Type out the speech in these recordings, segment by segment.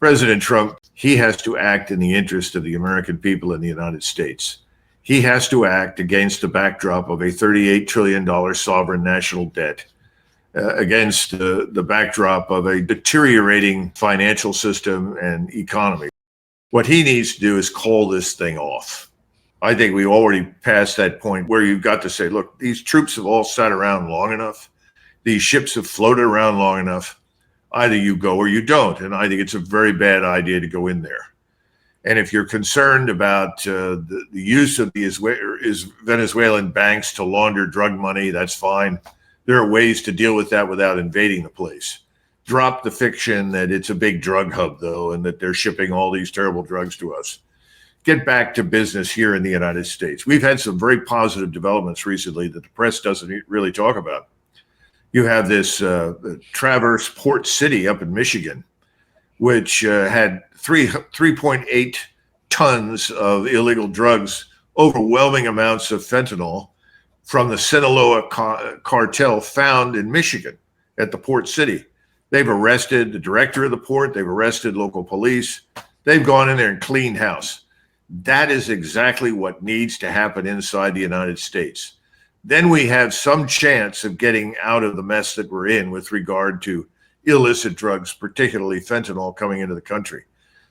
President Trump, he has to act in the interest of the American people in the United States. He has to act against the backdrop of a $38 trillion sovereign national debt, against the backdrop of a deteriorating financial system and economy. What he needs to do is call this thing off. I think we already passed that point where you've got to say, look, these troops have all sat around long enough. These ships have floated around long enough. Either you go or you don't. And I think it's a very bad idea to go in there. And if you're concerned about the use of the Venezuelan banks to launder drug money, that's fine. There are ways to deal with that without invading the place. Drop the fiction that it's a big drug hub, though, and that they're shipping all these terrible drugs to us. Get back to business here in the United States. We've had some very positive developments recently that the press doesn't really talk about. You have this Traverse Port City up in Michigan, which had 3.8 tons of illegal drugs, overwhelming amounts of fentanyl from the Sinaloa cartel found in Michigan at the port city. They've arrested the director of the port. They've arrested local police. They've gone in there and cleaned house. That is exactly what needs to happen inside the United States. Then we have some chance of getting out of the mess that we're in with regard to illicit drugs, particularly fentanyl coming into the country.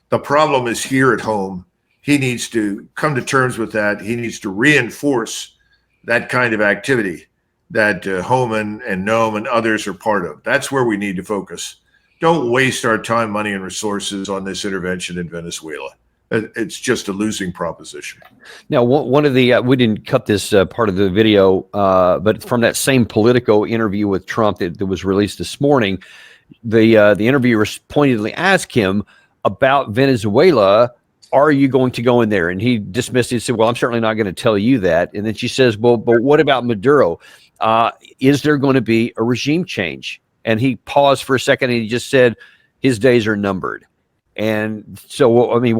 The problem is here at home. He needs to come to terms with that. He needs to reinforce that kind of activity that Homan and Noam and others are part of. That's where we need to focus. Don't waste our time, money, and resources on this intervention in Venezuela. It's just a losing proposition. Now, one of the we didn't cut this part of the video, but from that same Politico interview with Trump that was released this morning, the interviewer pointedly asked him about Venezuela. Are you going to go in there? And he dismissed it and said, well, I'm certainly not going to tell you that. And then she says, well, but what about Maduro? Is there going to be a regime change? And he paused for a second and he just said, his days are numbered. And so, I mean,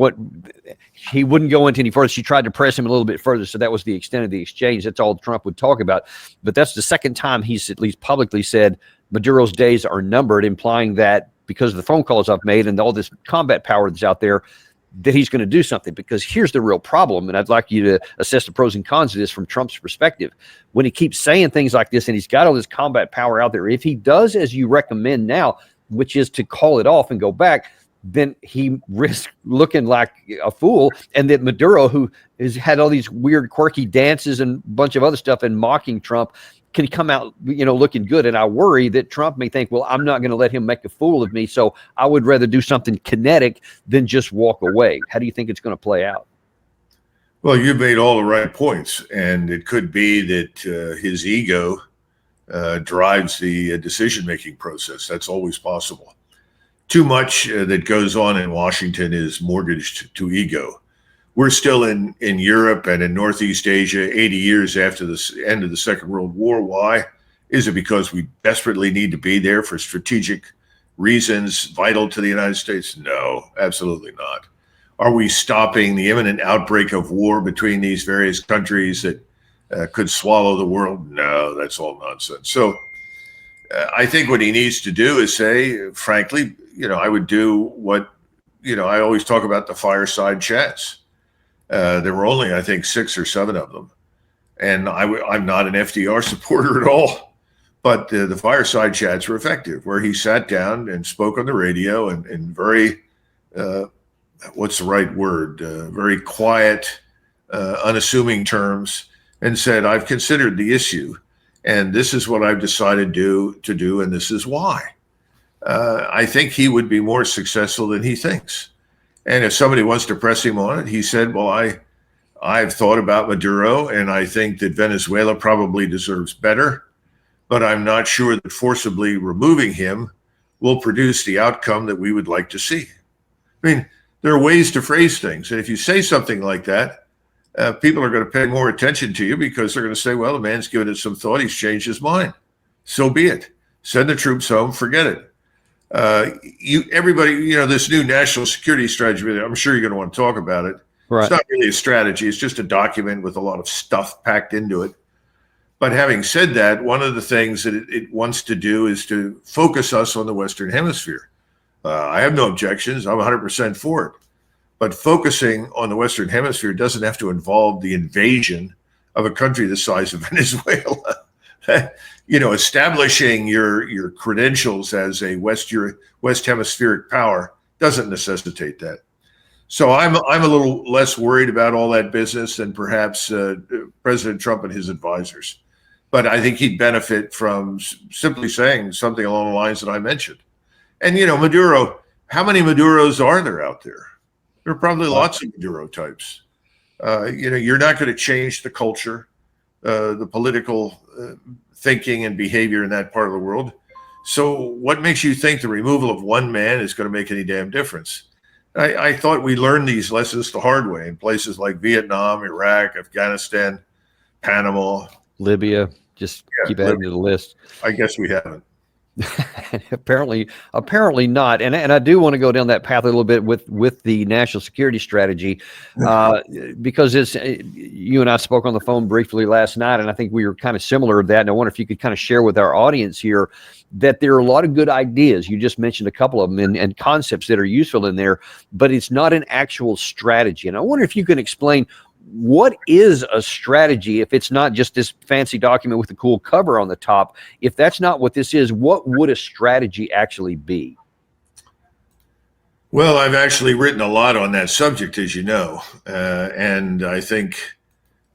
he wouldn't go into any further. She tried to press him a little bit further. So that was the extent of the exchange. That's all Trump would talk about. But that's the second time he's at least publicly said Maduro's days are numbered, implying that because of the phone calls I've made and all this combat power that's out there, that he's going to do something. Because here's the real problem, and I'd like you to assess the pros and cons of this from Trump's perspective. When he keeps saying things like this and he's got all this combat power out there, if he does as you recommend now, which is to call it off and go back, then he risks looking like a fool. And that Maduro, who has had all these weird, quirky dances and a bunch of other stuff and mocking Trump, can come out, looking good. And I worry that Trump may think, well, I'm not going to let him make a fool of me. So I would rather do something kinetic than just walk away. How do you think it's going to play out? Well, you've made all the right points. And it could be that his ego drives the decision-making process. That's always possible. Too much that goes on in Washington is mortgaged to ego. We're still in Europe and in Northeast Asia 80 years after the end of the Second World War. Why? Is it because we desperately need to be there for strategic reasons vital to the United States? No, absolutely not. Are we stopping the imminent outbreak of war between these various countries that could swallow the world? No, that's all nonsense. So I think what he needs to do is say, frankly, I would do what, I always talk about the fireside chats. There were only, I think, 6 or 7 of them. And I'm not an FDR supporter at all. But the fireside chats were effective, where he sat down and spoke on the radio in very, what's the right word, very quiet, unassuming terms, and said, I've considered the issue, and this is what I've decided to do, and this is why. I think he would be more successful than he thinks. And if somebody wants to press him on it, he said, well, I've thought about Maduro, and I think that Venezuela probably deserves better, but I'm not sure that forcibly removing him will produce the outcome that we would like to see. I mean, there are ways to phrase things. And if you say something like that, people are going to pay more attention to you because they're going to say, well, the man's given it some thought. He's changed his mind. So be it. Send the troops home. Forget it. Everybody, this new national security strategy, I'm sure you're going to want to talk about it. Right. It's not really a strategy. It's just a document with a lot of stuff packed into it. But having said that, one of the things that it wants to do is to focus us on the Western Hemisphere. I have no objections. I'm 100% for it. But focusing on the Western Hemisphere doesn't have to involve the invasion of a country the size of Venezuela. Establishing your credentials as a West Hemispheric power doesn't necessitate that. So I'm a little less worried about all that business than perhaps President Trump and his advisors. But I think he'd benefit from simply saying something along the lines that I mentioned. And Maduro, how many Maduros are there out there? There are probably lots of Maduro types. You're not going to change the culture, the political thinking and behavior in that part of the world. So what makes you think the removal of one man is going to make any damn difference? I thought we learned these lessons the hard way in places like Vietnam, Iraq, Afghanistan, Panama, Libya. Just keep adding to the list. I guess we haven't. apparently not. And I do want to go down that path a little bit with the national security strategy, because you and I spoke on the phone briefly last night, and I think we were kind of similar to that. And I wonder if you could kind of share with our audience here that there are a lot of good ideas. You just mentioned a couple of them and concepts that are useful in there, but it's not an actual strategy. And I wonder if you can explain, what is a strategy if it's not just this fancy document with a cool cover on the top? If that's not what this is, what would a strategy actually be? Well, I've actually written a lot on that subject, as you know, and I think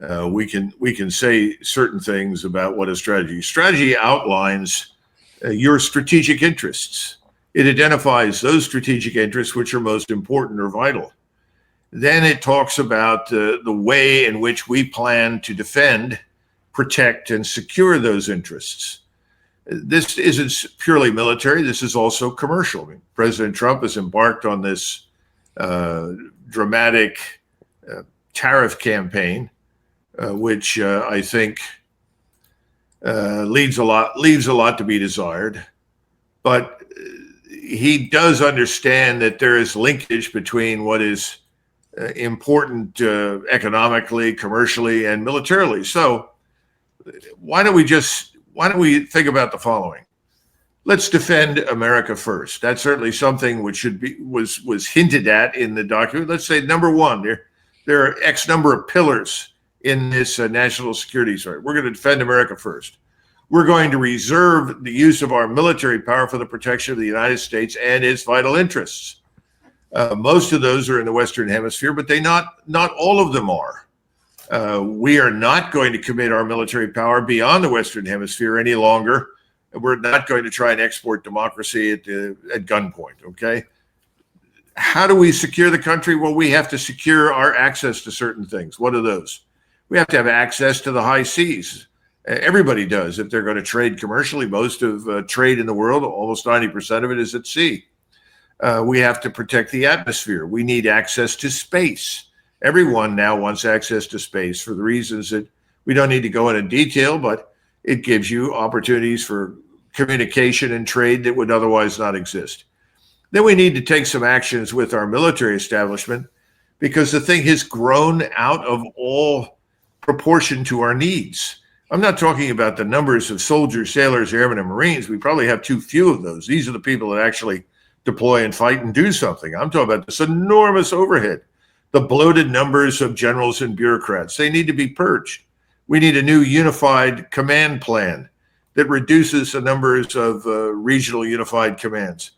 we can say certain things about what a strategy. Strategy outlines your strategic interests. It identifies those strategic interests which are most important or vital. Then it talks about the way in which we plan to defend, protect, and secure those interests. This isn't purely military. This is also commercial. I mean, President Trump has embarked on this dramatic tariff campaign, which I think leaves a lot to be desired. But he does understand that there is linkage between what is important economically, commercially, and militarily. So why don't we think about the following? Let's defend America first. That's certainly something which was hinted at in the document. Let's say number one, there are X number of pillars in this national security story. We're going to defend America first. We're going to reserve the use of our military power for the protection of the United States and its vital interests. Most of those are in the Western Hemisphere, but not all of them are. We are not going to commit our military power beyond the Western Hemisphere any longer. We're not going to try and export democracy at gunpoint, okay? How do we secure the country? Well, we have to secure our access to certain things. What are those? We have to have access to the high seas. Everybody does if they're going to trade commercially. Most of trade in the world, almost 90% of it is at sea. We have to protect the atmosphere. We need access to space. Everyone now wants access to space for the reasons that we don't need to go into detail, but it gives you opportunities for communication and trade that would otherwise not exist. Then we need to take some actions with our military establishment because the thing has grown out of all proportion to our needs. I'm not talking about the numbers of soldiers, sailors, airmen, and Marines. We probably have too few of those. These are the people that actually deploy and fight and do something. I'm talking about this enormous overhead, the bloated numbers of generals and bureaucrats. They need to be purged. We need a new unified command plan that reduces the numbers of regional unified commands.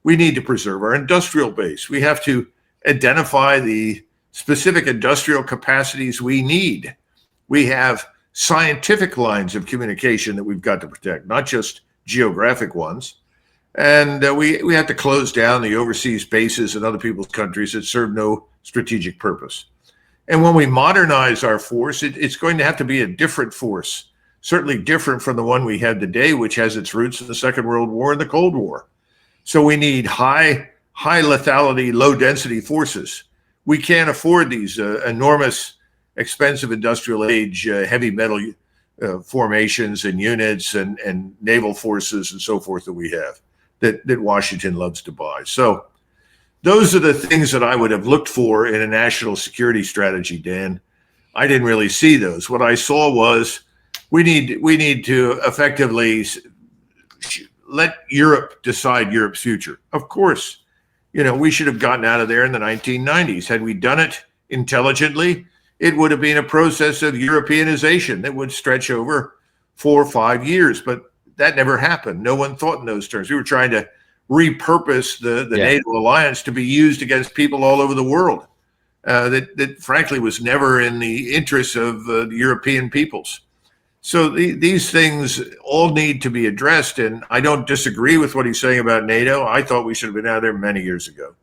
We need to preserve our industrial base. We have to identify the specific industrial capacities we need. We have scientific lines of communication that we've got to protect, not just geographic ones. And we have to close down the overseas bases in other people's countries that serve no strategic purpose. And when we modernize our force, it's going to have to be a different force, certainly different from the one we have today, which has its roots in the Second World War and the Cold War. So we need high lethality, low density forces. We can't afford these enormous, expensive industrial age, heavy metal formations and units and naval forces and so forth that we have, that Washington loves to buy. So those are the things that I would have looked for in a national security strategy, Dan. I didn't really see those. What I saw was we need to effectively let Europe decide Europe's future. Of course, we should have gotten out of there in the 1990s. Had we done it intelligently, it would have been a process of Europeanization that would stretch over 4 or 5 years. But that never happened. No one thought in those terms. We were trying to repurpose the NATO alliance to be used against people all over the world. That frankly was never in the interests of the European peoples. So these things all need to be addressed. And I don't disagree with what he's saying about NATO. I thought we should have been out of there many years ago.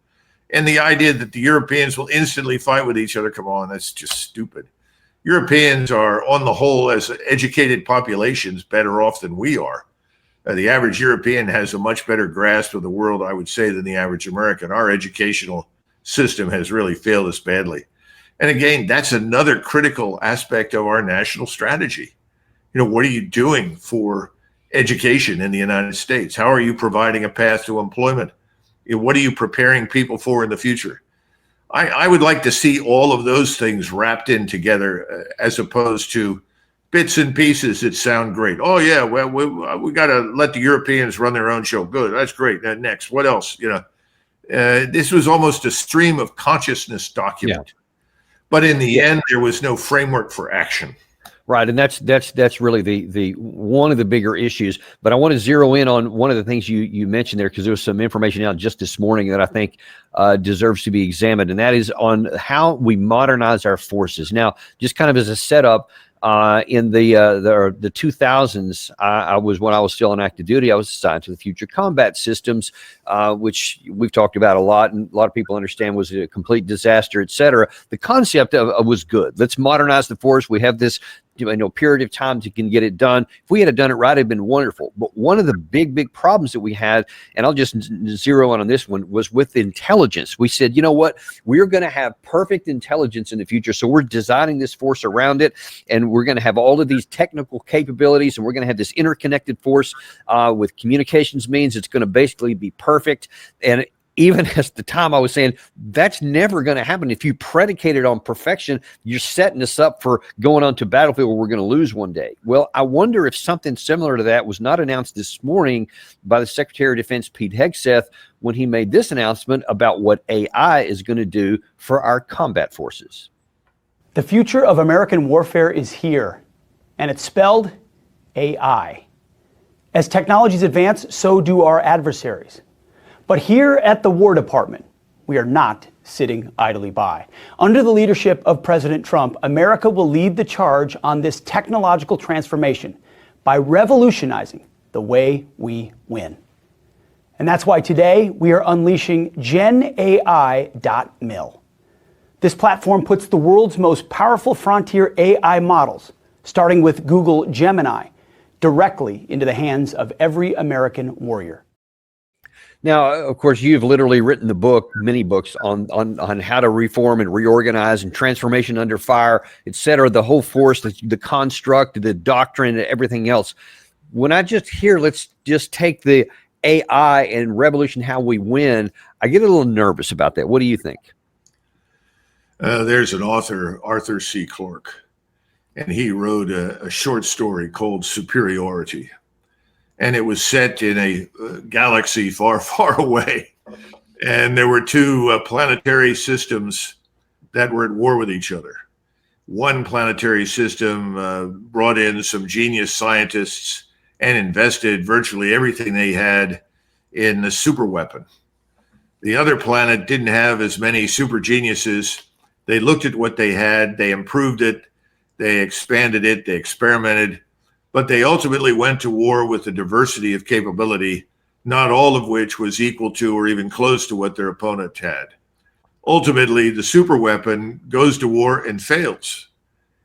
And the idea that the Europeans will instantly fight with each other, come on, that's just stupid. Europeans are, on the whole, as educated populations, better off than we are. The average European has a much better grasp of the world, I would say, than the average American. Our educational system has really failed us badly. And again, that's another critical aspect of our national strategy. What are you doing for education in the United States? How are you providing a path to employment? What are you preparing people for in the future? I would like to see all of those things wrapped in together as opposed to bits and pieces that sound great. Oh, yeah, well, we got to let the Europeans run their own show. Good, that's great. Next, what else? This was almost a stream of consciousness document. Yeah. But in the end, there was no framework for action. Right, and that's really the one of the bigger issues. But I want to zero in on one of the things you mentioned there, because there was some information out just this morning that I think deserves to be examined, and that is on how we modernize our forces. Now, just kind of as a setup, in the 2000s, when I was still on active duty, I was assigned to the Future Combat Systems, which we've talked about a lot, and a lot of people understand was a complete disaster, et cetera. The concept of was good. Let's modernize the force. We have this period of time to can get it done. If we had done it right, it'd been wonderful. But one of the big problems that we had, and I'll just zero in on this one, was with intelligence. We said, you know what, we're going to have perfect intelligence in the future, so we're designing this force around it, and we're going to have all of these technical capabilities, and we're going to have this interconnected force with communications means. It's going to basically be perfect. And even at the time, I was saying that's never going to happen. If you predicate it on perfection, you're setting us up for going on to a battlefield where we're going to lose one day. Well, I wonder if something similar to that was not announced this morning by the Secretary of Defense, Pete Hegseth, when he made this announcement about what AI is going to do for our combat forces. The future of American warfare is here, and it's spelled AI. As technologies advance, so do our adversaries. But here at the War Department, we are not sitting idly by. Under the leadership of President Trump, America will lead the charge on this technological transformation by revolutionizing the way we win. And that's why today we are unleashing GenAI.mil. This platform puts the world's most powerful frontier AI models, starting with Google Gemini, directly into the hands of every American warrior. Now, of course, you've literally written many books on how to reform and reorganize and transformation under fire, et cetera, the whole force, the construct, the doctrine, and everything else. When I just hear, let's just take the AI and revolution how we win, I get a little nervous about that. What do you think? There's an author, Arthur C. Clarke, and he wrote a short story called Superiority. And it was set in a galaxy far, far away. And there were two planetary systems that were at war with each other. One planetary system brought in some genius scientists and invested virtually everything they had in the super weapon. The other planet didn't have as many super geniuses. They looked at what they had, they improved it, they expanded it, they experimented, but they ultimately went to war with a diversity of capability, not all of which was equal to or even close to what their opponent had. Ultimately, the superweapon goes to war and fails.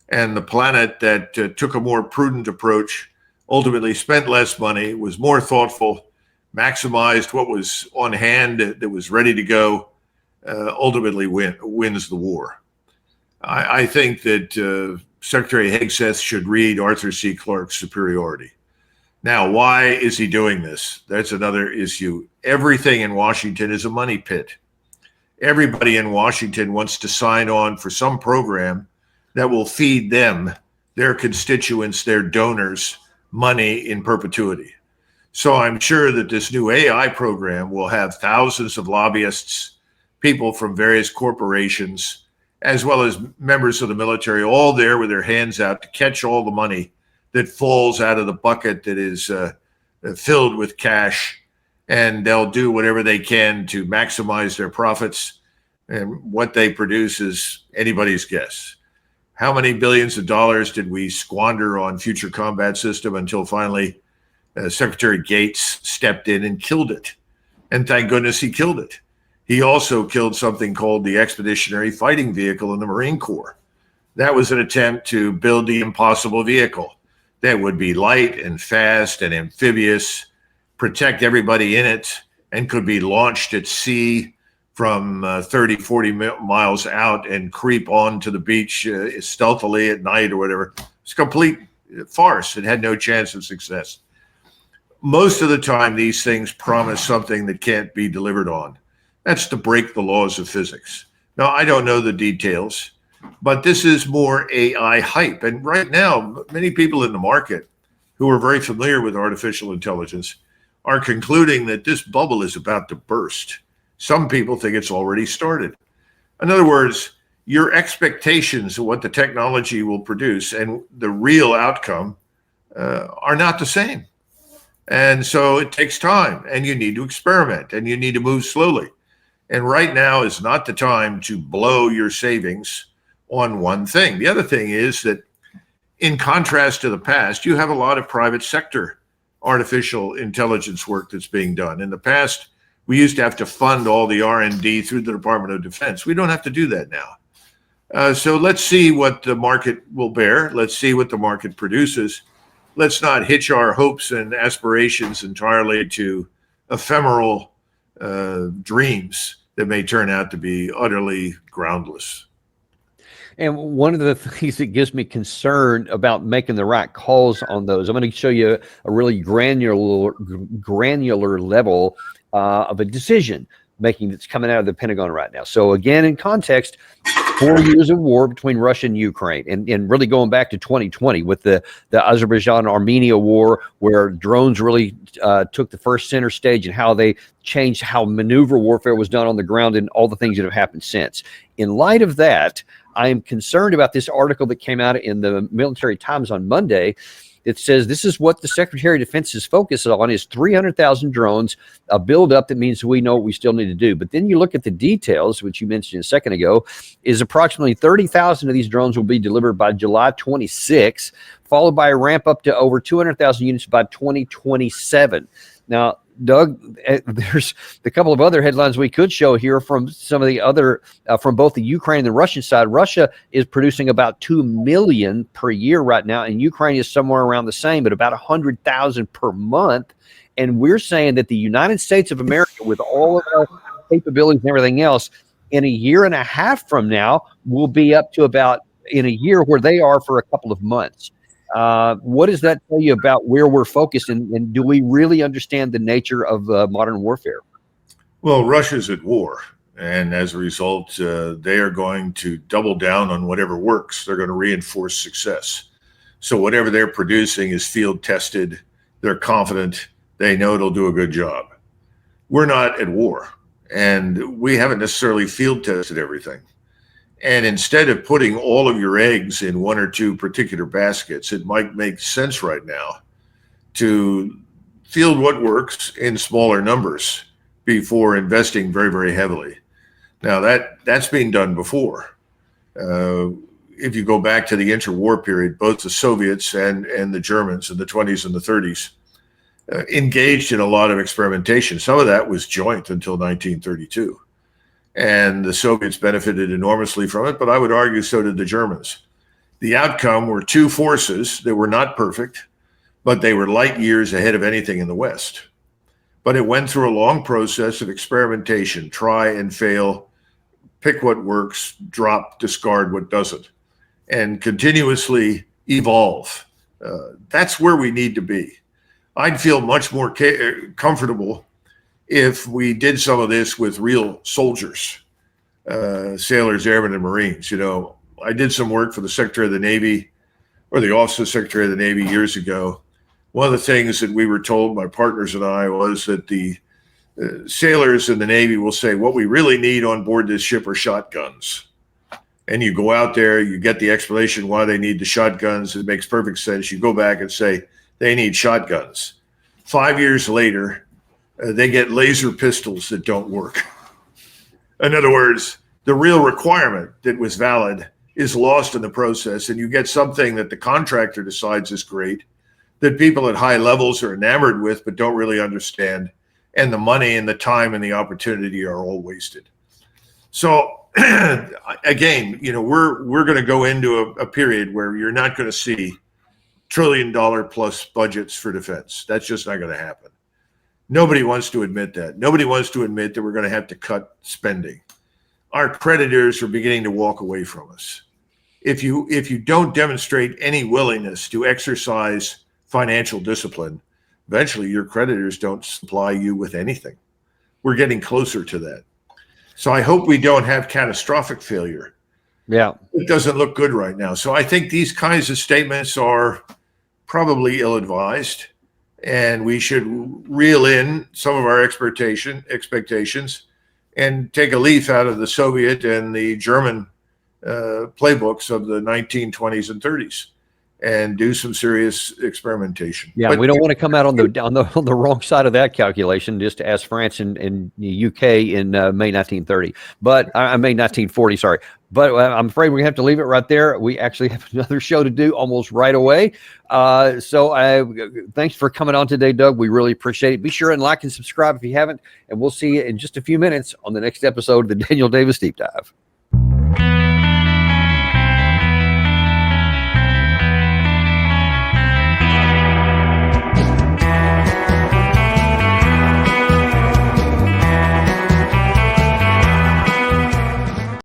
And the planet that took a more prudent approach ultimately spent less money, was more thoughtful, maximized what was on hand that was ready to go, ultimately wins the war. I think that Secretary Hegseth should read Arthur C. Clarke's Superiority. Now, why is he doing this? That's another issue. Everything in Washington is a money pit. Everybody in Washington wants to sign on for some program that will feed them, their constituents, their donors, money in perpetuity. So I'm sure that this new AI program will have thousands of lobbyists, people from various corporations, as well as members of the military, all there with their hands out to catch all the money that falls out of the bucket that is filled with cash. And they'll do whatever they can to maximize their profits. And what they produce is anybody's guess. How many billions of dollars did we squander on future combat system until finally Secretary Gates stepped in and killed it? And thank goodness he killed it. He also killed something called the Expeditionary Fighting Vehicle in the Marine Corps. That was an attempt to build the impossible vehicle that would be light and fast and amphibious, protect everybody in it, and could be launched at sea from 30, 40 miles out and creep onto the beach stealthily at night or whatever. It's a complete farce. It had no chance of success. Most of the time, these things promise something that can't be delivered on. That's to break the laws of physics. Now, I don't know the details, but this is more AI hype. And right now, many people in the market who are very familiar with artificial intelligence are concluding that this bubble is about to burst. Some people think it's already started. In other words, your expectations of what the technology will produce and the real outcome are not the same. And so it takes time, and you need to experiment, and you need to move slowly. And right now is not the time to blow your savings on one thing. The other thing is that in contrast to the past, you have a lot of private sector artificial intelligence work that's being done. In the past, we used to have to fund all the R&D through the Department of Defense. We don't have to do that now. So let's see what the market will bear. Let's see what the market produces. Let's not hitch our hopes and aspirations entirely to ephemeral dreams that may turn out to be utterly groundless. And one of the things that gives me concern about making the right calls on those, I'm going to show you a really granular level of a decision making that's coming out of the Pentagon right now. So again, in context, 4 years of war between Russia and Ukraine, and really going back to 2020 with the Azerbaijan-Armenia war, where drones really took the first center stage, and how they changed how maneuver warfare was done on the ground, and all the things that have happened since. In light of that, I am concerned about this article that came out in the Military Times on Monday. It says this is what the Secretary of Defense is focused on, is 300,000 drones, a buildup that means we know what we still need to do. But then you look at the details, which you mentioned a second ago, is approximately 30,000 of these drones will be delivered by July 26, followed by a ramp up to over 200,000 units by 2027. Now, Doug, there's a couple of other headlines we could show here from some of the other, from both the Ukraine and the Russian side. Russia is producing about 2 million per year right now, and Ukraine is somewhere around the same, but about 100,000 per month. And we're saying that the United States of America, with all of our capabilities and everything else, in a year and a half from now, will be up to about in a year where they are for a couple of months. What does that tell you about where we're focused, and do we really understand the nature of modern warfare? Well, Russia's at war, and as a result, they are going to double down on whatever works. They're going to reinforce success. So whatever they're producing is field tested. They're confident. They know it'll do a good job. We're not at war, and we haven't necessarily field tested everything. And instead of putting all of your eggs in one or two particular baskets, it might make sense right now to field what works in smaller numbers before investing very, very heavily. Now, that's been done before. If you go back to the interwar period, both the Soviets and the Germans in the 20s and the 30s engaged in a lot of experimentation. Some of that was joint until 1932. And the Soviets benefited enormously from it, but I would argue so did the Germans. The outcome were two forces that were not perfect, but they were light years ahead of anything in the West. But it went through a long process of experimentation, try and fail, pick what works, drop, discard what doesn't, and continuously evolve. That's where we need to be. I'd feel much more comfortable if we did some of this with real soldiers, sailors, airmen, and Marines. You know, I did some work for the Secretary of the Navy, or the Office of the Secretary of the Navy years ago, one of the things that we were told, my partners and I, was that the sailors in the Navy will say, what we really need on board this ship are shotguns. And you go out there, you get the explanation why they need the shotguns. It makes perfect sense. You go back and say, they need shotguns. 5 years later, they get laser pistols that don't work. In other words, the real requirement that was valid is lost in the process, and you get something that the contractor decides is great, that people at high levels are enamored with but don't really understand, and the money and the time and the opportunity are all wasted. So again, we're going to go into a period where you're not going to see $1 trillion plus budgets for defense. That's just not going to happen. Nobody wants to admit that. Nobody wants to admit that we're going to have to cut spending. Our creditors are beginning to walk away from us. If you don't demonstrate any willingness to exercise financial discipline, eventually your creditors don't supply you with anything. We're getting closer to that. So I hope we don't have catastrophic failure. Yeah. It doesn't look good right now. So I think these kinds of statements are probably ill-advised, and we should reel in some of our expectations and take a leaf out of the Soviet and the German playbooks of the 1920s and 30s and do some serious experimentation. Yeah, but we don't want to come out on the wrong side of that calculation, just as France and the UK in May 1930, but May 1940. Sorry, but I'm afraid we have to leave it right there. We actually have another show to do almost right away. So thanks for coming on today, Doug. We really appreciate it. Be sure and like and subscribe if you haven't, and we'll see you in just a few minutes on the next episode of the Daniel Davis Deep Dive.